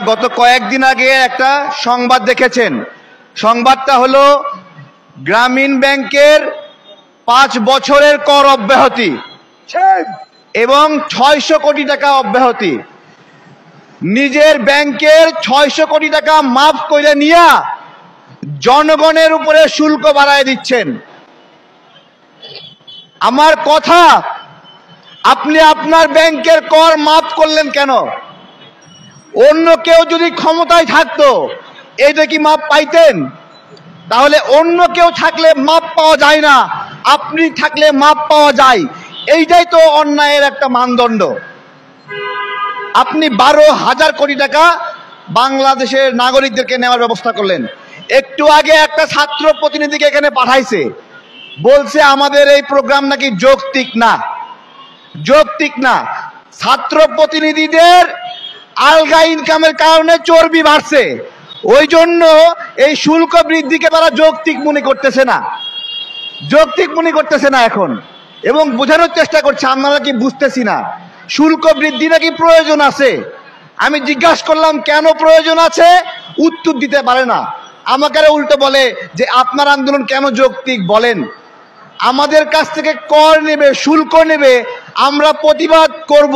গত কয়েকদিন আগে একটা সংবাদ দেখেছেন। সংবাদটা হলো গ্রামীণ ব্যাংকের 5 বছরের কর অব্যাহতি এবং 600 কোটি টাকা অব্যাহতি। নিজের ব্যাংকের 600 কোটি টাকা মাফ করে নিয়ে জনগণের উপরে শুল্ক বাড়ায় দিচ্ছেন। আমার কথা, আপনি আপনার ব্যাংকের কর মাফ করলেন কেন? অন্য কেউ যদি ক্ষমতায় থাকতো এটা কি মাপ পাইতেন? তাহলে অন্য কেউ থাকলে মাপ পাওয়া যায় না, আপনি থাকলে মাপ পাওয়া যায়। এইটাই তো অন্যায়ের একটা মানদণ্ড। আপনি 12,000 কোটি টাকা বাংলাদেশের নাগরিকদেরকে নেওয়ার ব্যবস্থা করলেন। একটু আগে একটা ছাত্র প্রতিনিধিকে এখানে পাঠাইছে, বলছে আমাদের এই প্রোগ্রাম নাকি যৌক্তিক না। যৌক্তিক না, ছাত্র প্রতিনিধিদের আলগা ইনকামের কারণে চর্বি বাড়ছে, ওই জন্য এই শুল্ক বৃদ্ধিকে তারা যৌক্তিক মনে করতেছে না, যৌক্তিক মনে করতেছে না এখন, এবং বোঝানোর চেষ্টা করছে আমরা কি বুঝতেছি না। শুল্ক বৃদ্ধি নাকি প্রয়োজন আছে। আমি জিজ্ঞাসা করলাম কেন প্রয়োজন আছে, উত্তর দিতে পারে না। আমাকে উল্টো বলে যে আপনার আন্দোলন কেন যৌক্তিক বলেন। আমাদের কাছ থেকে কর নেবে, শুল্ক নেবে, আমরা প্রতিবাদ করব,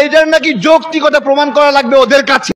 এটার নাকি যৌক্তিকতা প্রমাণ করা লাগবে ওদের কাছে।